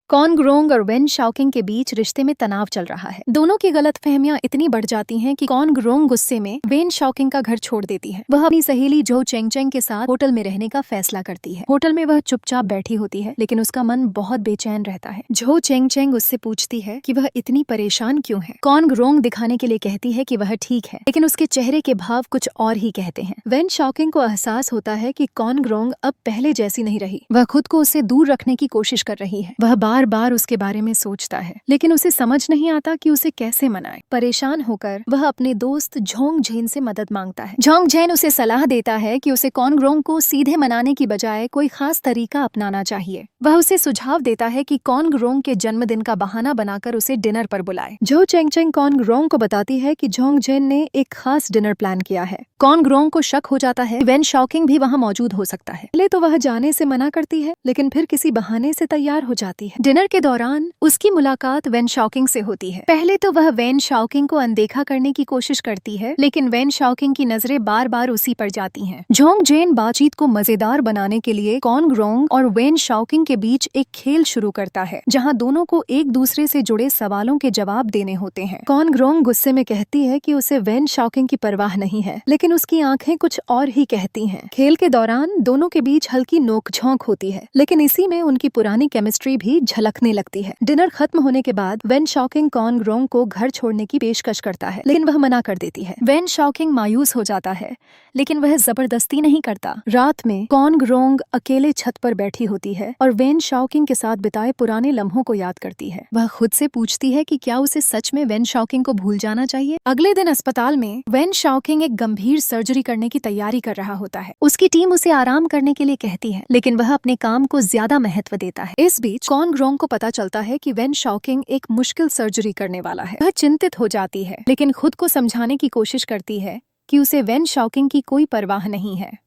Cone ग्रोंग और when शाओकिंग के बीच रिश्ते में तनाव चल रहा है। दोनों की गलतफहमियां इतनी बढ़ जाती हैं कि कॉन ग्रोंग गुस्से में वेन शाओकिंग का घर छोड़ देती है। वह अपनी सहेली जो चेंग चेंग के साथ होटल में रहने का फैसला करती है। होटल में वह चुपचाप बैठी होती है, लेकिन उसका मन बहुत बेचैन रहता है। जो चेंग चेंग उससे पूछती है कि वह इतनी परेशान क्यों है। कॉन ग्रोंग दिखाने के लिए कहती है कि वह ठीक है, लेकिन उसके चेहरे के भाव कुछ और ही कहते हैं। वेन शाओकिंग को एहसास होता है कि कॉन ग्रोंग अब पहले जैसी नहीं रही। वह खुद को उससे दूर रखने की कोशिश कर रही है। वह बार बार उसके बारे में सोचता है, लेकिन उसे समझ नहीं आता कि उसे कैसे मनाए। परेशान होकर वह अपने दोस्त जोंग जेन से मदद मांगता है। जोंग जेन उसे सलाह देता है कि उसे कॉन ग्रोंग को सीधे मनाने की बजाय कोई खास तरीका अपनाना चाहिए। वह उसे सुझाव देता है कि कॉन ग्रोंग के जन्मदिन का बहाना बनाकर उसे डिनर पर बुलाए। जो चेंग चेंग कॉन ग्रोंग को बताती है कि जोंग जेन ने एक खास डिनर प्लान किया है। कॉन ग्रोंग को शक हो जाता है वेन शाओकिंग भी वहाँ मौजूद हो सकता है। पहले तो वह जाने से मना करती है, लेकिन फिर किसी बहाने से तैयार हो जाती है। डिनर के दौरान उसकी मुलाकात वेन शाओकिंग से होती है। पहले तो वह वेन शाओकिंग को अनदेखा करने की कोशिश करती है, लेकिन वेन शाओकिंग की नजरें बार बार उसी पर जाती हैं। जोंग जेन बातचीत को मजेदार बनाने के लिए कॉन ग्रोंग और वेन शाओकिंग के बीच एक खेल शुरू करता है, जहां दोनों को एक दूसरे से जुड़े सवालों के जवाब देने होते हैं। कॉन ग्रोंग गुस्से में कहती है कि उसे वेन शाओकिंग की परवाह नहीं है, लेकिन उसकी आंखें कुछ और ही कहती हैं। खेल के दौरान दोनों के बीच हल्की नोकझोंक होती है, लेकिन इसी में उनकी पुरानी केमिस्ट्री भी झलकने लगती है। डिनर खत्म होने के बाद वेन शाओकिंग कॉन ग्रोंग को घर छोड़ने की पेशकश करता है, लेकिन वह मना कर देती है। वेन शाओकिंग मायूस हो जाता है, लेकिन वह जबरदस्ती नहीं करता। रात में कॉन ग्रोंग अकेले छत पर बैठी होती है और वेन शाओकिंग के साथ बिताए पुराने लम्हों को याद करती है। वह खुद से पूछती है कि क्या उसे सच में वेन शाओकिंग को भूल जाना चाहिए। अगले दिन अस्पताल में वेन शाओकिंग एक गंभीर सर्जरी करने की तैयारी कर रहा होता है। उसकी टीम उसे आराम करने के लिए कहती है, लेकिन वह अपने काम को ज्यादा महत्व देता है। इस बीच कॉन ग्रोंग को पता चलता है कि वेन शाओकिंग एक मुश्किल सर्जरी करने वाला है। वह चिंतित हो जाती है, लेकिन खुद को समझाने की कोशिश करती है कि उसे वेन शाओकिंग की कोई परवाह नहीं है।